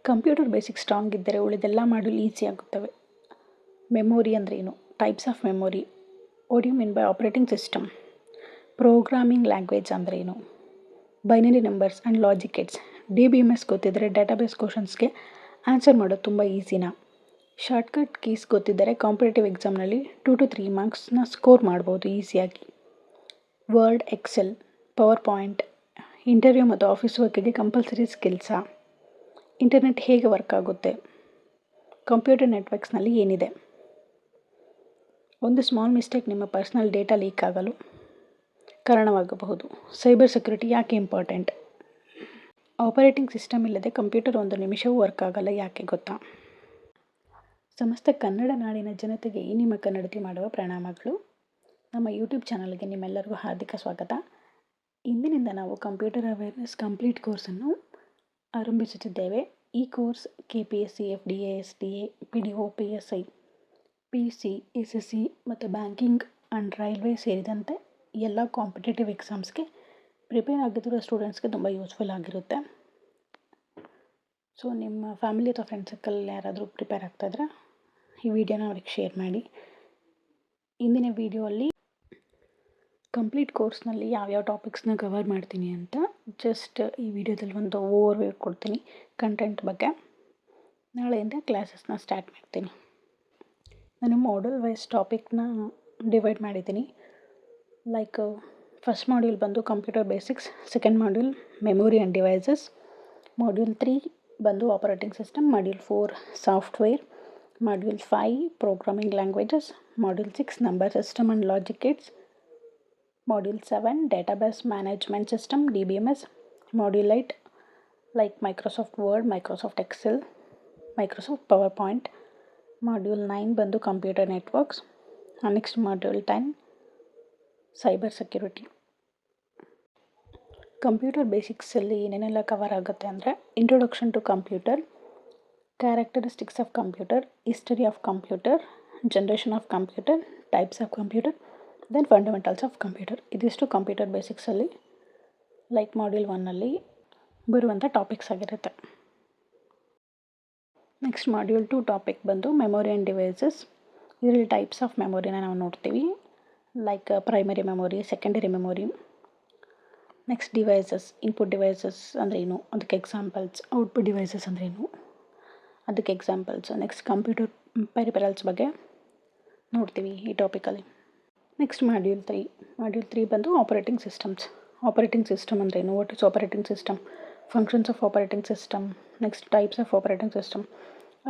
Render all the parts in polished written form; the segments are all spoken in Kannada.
ಕಂಪ್ಯೂಟರ್ ಬೇಸಿಕ್ ಸ್ಟ್ರಾಂಗ್ ಇದ್ದರೆ ಉಳಿದೆಲ್ಲ ಮಾಡಲು ಈಸಿ ಆಗುತ್ತವೆ. ಮೆಮೊರಿ ಅಂದರೆ ಏನು? Types of memory. What you mean by operating system? Programming language ಅಂದರೆ ಏನು? Binary numbers and logic gates. DBMS ಗೊತ್ತಿದ್ದರೆ ಡೇಟಾಬೇಸ್ ಕ್ವಶನ್ಸ್ಗೆ ಆನ್ಸರ್ ಮಾಡೋದು ತುಂಬ ಈಸಿನಾ? ಶಾರ್ಟ್ಕಟ್ ಕೀಸ್ ಗೊತ್ತಿದ್ದರೆ ಕಾಂಪಿಟೇಟಿವ್ ಎಕ್ಸಾಮ್ನಲ್ಲಿ 2 to 3 ಮಾರ್ಕ್ಸ್ನ ಸ್ಕೋರ್ ಮಾಡ್ಬೋದು ಈಸಿಯಾಗಿ. Word, Excel, PowerPoint, interview ಮತ್ತು ಆಫೀಸ್ ವರ್ಕಿಗೆ ಕಂಪಲ್ಸರಿ ಸ್ಕಿಲ್ಸಾ? ಇಂಟರ್ನೆಟ್ ಹೇಗೆ ವರ್ಕ್ ಆಗುತ್ತೆ? ಕಂಪ್ಯೂಟರ್ ನೆಟ್ವರ್ಕ್ಸ್ನಲ್ಲಿ ಏನಿದೆ? ಒಂದು ಸ್ಮಾಲ್ ಮಿಸ್ಟೇಕ್ ನಿಮ್ಮ ಪರ್ಸನಲ್ ಡೇಟಾ ಲೀಕ್ ಆಗಲು ಕಾರಣವಾಗಬಹುದು. ಸೈಬರ್ ಸೆಕ್ಯುರಿಟಿ ಯಾಕೆ ಇಂಪಾರ್ಟೆಂಟ್? ಆಪರೇಟಿಂಗ್ ಸಿಸ್ಟಮ್ ಇಲ್ಲದೆ ಕಂಪ್ಯೂಟರ್ ಒಂದು ನಿಮಿಷವೂ ವರ್ಕ್ ಆಗಲ್ಲ, ಯಾಕೆ ಗೊತ್ತಾ? ಸಮಸ್ತ ಕನ್ನಡ ನಾಡಿನ ಜನತೆಗೆ ಈ ನಿಮ್ಮ ಕನ್ನಡತಿ ಮಾಡುವ ಪ್ರಣಾಮಗಳು. ನಮ್ಮ ಯೂಟ್ಯೂಬ್ ಚಾನಲ್ಗೆ ನಿಮ್ಮೆಲ್ಲರಿಗೂ ಹಾರ್ದಿಕ ಸ್ವಾಗತ. ಇಂದಿನಿಂದ ನಾವು ಕಂಪ್ಯೂಟರ್ ಅವೇರ್ನೆಸ್ ಕಂಪ್ಲೀಟ್ ಕೋರ್ಸನ್ನು ಆರಂಭಿಸುತ್ತಿದ್ದೇವೆ. ಈ course KPSC, FDA, SDA, PDO, PSI, PC, SSC ಮತ್ತು ಬ್ಯಾಂಕಿಂಗ್ ಆ್ಯಂಡ್ ರೈಲ್ವೆ ಸೇರಿದಂತೆ ಎಲ್ಲ ಕಾಂಪಿಟೇಟಿವ್ ಎಕ್ಸಾಮ್ಸ್ಗೆ ಪ್ರಿಪೇರ್ ಆಗಿರೋ ಸ್ಟೂಡೆಂಟ್ಸ್ಗೆ ತುಂಬ ಯೂಸ್ಫುಲ್ ಆಗಿರುತ್ತೆ. ಸೊ ನಿಮ್ಮ ಫ್ಯಾಮಿಲಿ ಅಥವಾ ಫ್ರೆಂಡ್ ಸರ್ಕಲ್ ಯಾರಾದರೂ ಪ್ರಿಪೇರ್ ಆಗ್ತಾಯಿದ್ರೆ ಈ ವಿಡಿಯೋನ ಅವ್ರಿಗೆ ಶೇರ್ ಮಾಡಿ. ಇಂದಿನ ವಿಡಿಯೋಲ್ಲಿ ಕಂಪ್ಲೀಟ್ ಕೋರ್ಸ್ನಲ್ಲಿ ಯಾವ್ಯಾವ ಟಾಪಿಕ್ಸ್ನ ಕವರ್ ಮಾಡ್ತೀನಿ ಅಂತ ಜಸ್ಟ್ ಈ ವಿಡಿಯೋದಲ್ಲಿ ಒಂದು ಓವರ್ವ್ಯೂ ಕೊಡ್ತೀನಿ ಕಂಟೆಂಟ್ ಬಗ್ಗೆ. ನಾಳೆಯಿಂದ ಕ್ಲಾಸಸ್ನ ಸ್ಟಾರ್ಟ್ ಮಾಡ್ತೀನಿ. ನಾನು ಮಾಡಲ್ ವೈಸ್ ಟಾಪಿಕ್ನ ಡಿವೈಡ್ ಮಾಡಿದ್ದೀನಿ. ಲೈಕ್ ಫಸ್ಟ್ ಮಾಡ್ಯೂಲ್ ಬಂದು computer basics, second module memory and devices, module 3 ಬಂದು operating system, module 4 software, module 5 programming languages, module 6 number system and logic gates, module 7 database management system DBMS, module 8 like Microsoft Word, Microsoft Excel, Microsoft PowerPoint, module 9 ಬಂದು computer networks, next module 10 cyber security. Computer ಬೇಸಿಕ್ಸಲ್ಲಿ ಏನೇನೆಲ್ಲ ಕವರ್ ಆಗುತ್ತೆ ಅಂದರೆ introduction to computer, characteristics of computer, history of computer, generation of computer, types of computer, then fundamentals of computer. ಇದಿಷ್ಟು ಕಂಪ್ಯೂಟರ್ ಬೇಸಿಕ್ಸಲ್ಲಿ ಲೈಕ್ ಮಾಡ್ಯೂಲ್ 1ನಲ್ಲಿ ಬರುವಂಥ ಟಾಪಿಕ್ಸ್ ಆಗಿರುತ್ತೆ. ನೆಕ್ಸ್ಟ್ ಮಾಡ್ಯೂಲ್ 2 ಟಾಪಿಕ್ ಬಂದು ಮೆಮೊರಿ ಆ್ಯಂಡ್ ಡಿವೈಸಸ್. ಇದರಲ್ಲಿ ಟೈಪ್ಸ್ ಆಫ್ ಮೆಮೊರಿನ ನಾವು ನೋಡ್ತೀವಿ, like primary memory, secondary memory. Next devices, input devices ಅಂದರೆ ಏನು, ಅದಕ್ಕೆ ಎಕ್ಸಾಂಪಲ್ಸ್. ಔಟ್ಪುಟ್ ಡಿವೈಸಸ್ ಅಂದರೆ ಏನು, ಅದಕ್ಕೆ ಎಕ್ಸಾಂಪಲ್ಸ್. ನೆಕ್ಸ್ಟ್ ಕಂಪ್ಯೂಟರ್ ಪೆರಿಫೆರಲ್ಸ್ ಬಗ್ಗೆ ನೋಡ್ತೀವಿ ಈ ಟಾಪಿಕಲ್ಲಿ. ನೆಕ್ಸ್ಟ್ ಮಾಡ್ಯೂಲ್ 3 ಬಂದು ಆಪರೇಟಿಂಗ್ ಸಿಸ್ಟಮ್ಸ್. ಆಪರೇಟಿಂಗ್ ಸಿಸ್ಟಮ್ ಅಂದರೆ ಏನು, what is operating system, functions of operating system, next types of operating system,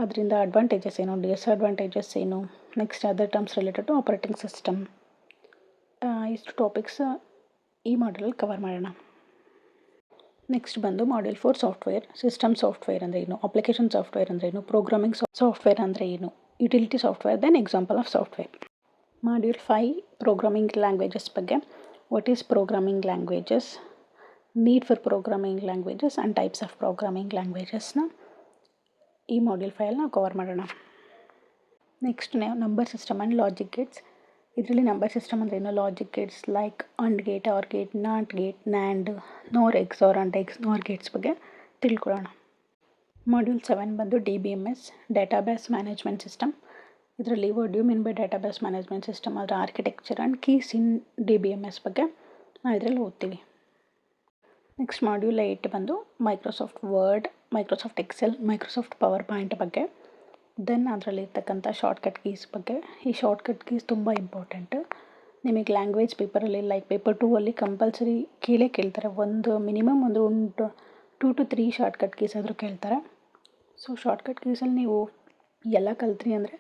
ಅದರಿಂದ ಅಡ್ವಾಂಟೇಜಸ್ ಏನು, ಡಿಸ್ಅಡ್ವಾಂಟೇಜಸ್ ಏನು, next other terms related to operating system. ಇಷ್ಟು ಟಾಪಿಕ್ಸ್ ಈ ಮಾಡ್ಯೂಲಲ್ಲಿ ಕವರ್ ಮಾಡೋಣ. ನೆಕ್ಸ್ಟ್ ಬಂದು ಮಾಡ್ಯೂಲ್ 4 ಸಾಫ್ಟ್ವೇರ್. ಸಿಸ್ಟಮ್ ಸಾಫ್ಟ್ವೇರ್ ಅಂದರೆ ಏನು, ಅಪ್ಲಿಕೇಶನ್ ಸಾಫ್ಟ್ವೇರ್ ಅಂದರೆ ಏನು, ಪ್ರೋಗ್ರಾಮಿಂಗ್ ಸಾಫ್ಟ್ವೇರ್ ಅಂದರೆ ಏನು, utility software, then example of software. Module 5 programming languages ಬಗ್ಗೆ. What is programming languages, need for programming languages and types of programming ಲ್ಯಾಂಗ್ವೇಜಸ್ನ ಈ ಮಾಡ್ಯೂಲ್ 5 ನಾವು ಕವರ್ ಮಾಡೋಣ. Next number system and logic gates. ಇದರಲ್ಲಿ ನಂಬರ್ ಸಿಸ್ಟಮ್ ಅಂದರೆ ಏನು, logic gates like and gate, or gate, not gate, NAND, NOR XOR and XNOR gates ಬಗ್ಗೆ ತಿಳ್ಕೊಳ್ಳೋಣ. ಮಾಡ್ಯೂಲ್ 7 ಬಂದು DBMS ಡೇಟಾಬೇಸ್ ಮ್ಯಾನೇಜ್ಮೆಂಟ್ ಸಿಸ್ಟಮ್. ಇದರಲ್ಲಿ what you mean by database management system, ಅದರ architecture and keys in DBMS ಬಗ್ಗೆ ನಾವು ಇದರಲ್ಲಿ ಓದ್ತೀವಿ. ನೆಕ್ಸ್ಟ್ ಮಾಡ್ಯೂಲ್ 8 ಬಂದು Microsoft Word, Microsoft Excel, Microsoft PowerPoint ಬಗ್ಗೆ. ದೆನ್ ಅದರಲ್ಲಿರ್ತಕ್ಕಂಥ ಶಾರ್ಟ್ಕಟ್ ಕೀಸ್ ಬಗ್ಗೆ. ಈ ಶಾರ್ಟ್ಕಟ್ ಕೀಸ್ ತುಂಬ ಇಂಪಾರ್ಟೆಂಟ್. ನಿಮಗೆ ಲ್ಯಾಂಗ್ವೇಜ್ ಪೇಪರಲ್ಲಿ ಲೈಕ್ ಪೇಪರ್ 2ಅಲ್ಲಿ ಕಂಪಲ್ಸರಿ ಕೇಳ್ತಾರೆ. ಮಿನಿಮಮ್ ಒಂದು 2 to 3 ಶಾರ್ಟ್ಕಟ್ ಕೀಸ್ ಆದರೂ ಕೇಳ್ತಾರೆ. ಸೊ ಶಾರ್ಟ್ಕಟ್ ಕೀಸಲ್ಲಿ ನೀವು ಎಲ್ಲ ಕಲ್ತ್ರಿ ಅಂದರೆ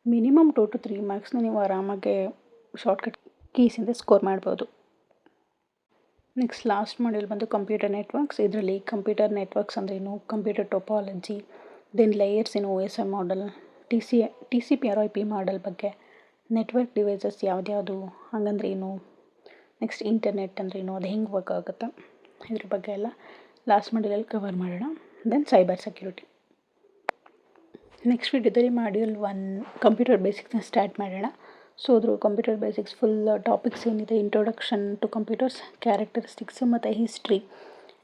ಮಿನಿಮಮ್ 2 to 3 ಮಾರ್ಕ್ಸ್ನ ನೀವು ಆರಾಮಾಗೆ ಶಾರ್ಟ್ಕಟ್ ಕೀಸಿಂದ ಸ್ಕೋರ್ ಮಾಡ್ಬೋದು. ನೆಕ್ಸ್ಟ್ ಲಾಸ್ಟ್ ಮಾಡ್ಯೂಲ್ ಬಂದು ಕಂಪ್ಯೂಟರ್ ನೆಟ್ವರ್ಕ್ಸ್. ಇದರಲ್ಲಿ ಕಂಪ್ಯೂಟರ್ ನೆಟ್ವರ್ಕ್ಸ್ ಅಂದರೆ ಏನು, ಕಂಪ್ಯೂಟರ್ ಟೋಪಾಲಜಿ, ದೆನ್ ಲೇಯರ್ಸ್ ಇನ್ OSI model, TCP RIP model ಬಗ್ಗೆ, ನೆಟ್ವರ್ಕ್ ಡಿವೈಸಸ್ ಯಾವ್ದ್ಯಾವುದು ಹಂಗಂದ್ರೆ ಏನು, ನೆಕ್ಸ್ಟ್ ಇಂಟರ್ನೆಟ್ ಅಂದರೆ ಏನು, ಅದು ಹೆಂಗೆ ವರ್ಕ್ ಆಗುತ್ತೆ, ಇದ್ರ ಬಗ್ಗೆ ಎಲ್ಲ ಲಾಸ್ಟ್ ಮಾಡ್ಯೂಲಲ್ಲಿ ಕವರ್ ಮಾಡೋಣ. Then cyber security. ನೆಕ್ಸ್ಟ್ ವಿಡಿಯೋದಲ್ಲಿ ಮಾಡ್ಯೂಲ್ 1 ಕಂಪ್ಯೂಟರ್ ಬೇಸಿಕ್ಸ್ನ ಸ್ಟಾರ್ಟ್ ಮಾಡೋಣ. ಸೊ ಅದ್ರ ಕಂಪ್ಯೂಟರ್ ಬೇಸಿಕ್ಸ್ ಫುಲ್ ಟಾಪಿಕ್ಸ್ ಏನಿದೆ, ಇಂಟ್ರೊಡಕ್ಷನ್ ಟು ಕಂಪ್ಯೂಟರ್ಸ್, ಕ್ಯಾರೆಕ್ಟರಿಸ್ಟಿಕ್ಸ್ ಮತ್ತು history,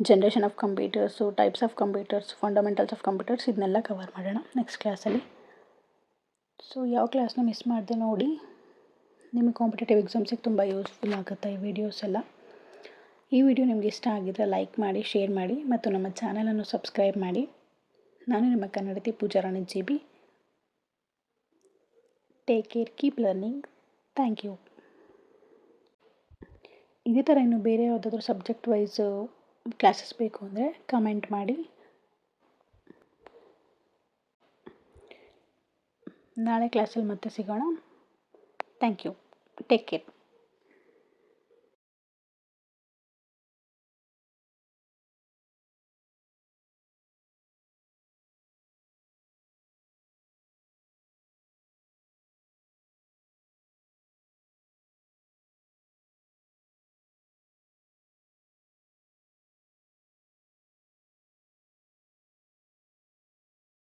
generation of computers, types of computers, fundamentals of computers ಇದನ್ನೆಲ್ಲ ಕವರ್ ಮಾಡೋಣ ನೆಕ್ಸ್ಟ್ ಕ್ಲಾಸಲ್ಲಿ. ಸೊ ಯಾವ ಕ್ಲಾಸ್ನ ಮಿಸ್ ಮಾಡದೆ ನೋಡಿ. ನಿಮಗೆ ಕಾಂಪಿಟೇಟಿವ್ ಎಕ್ಸಾಮ್ಸಿಗೆ ತುಂಬ ಯೂಸ್ಫುಲ್ ಆಗುತ್ತೆ ಈ ವಿಡಿಯೋಸ್ ಎಲ್ಲ. ಈ ವಿಡಿಯೋ ನಿಮಗೆ ಇಷ್ಟ ಆಗಿದ್ದರೆ ಲೈಕ್ ಮಾಡಿ, ಶೇರ್ ಮಾಡಿ ಮತ್ತು ನಮ್ಮ ಚಾನಲನ್ನು ಸಬ್ಸ್ಕ್ರೈಬ್ ಮಾಡಿ. ನಾನು ನಿಮ್ಮ ಕನ್ನಡತಿ Poojarani GB. Take care, keep learning. Thank you. ಇದೇ ಥರ ಇನ್ನು ಬೇರೆ ಯಾವುದಾದ್ರೂ ಸಬ್ಜೆಕ್ಟ್ ವೈಸು ಕ್ಲಾಸಸ್ ಬೇಕು ಅಂದರೆ ಕಮೆಂಟ್ ಮಾಡಿ. ನಾಳೆ ಕ್ಲಾಸಲ್ಲಿ ಮತ್ತೆ ಸಿಗೋಣ. Thank you. Take care.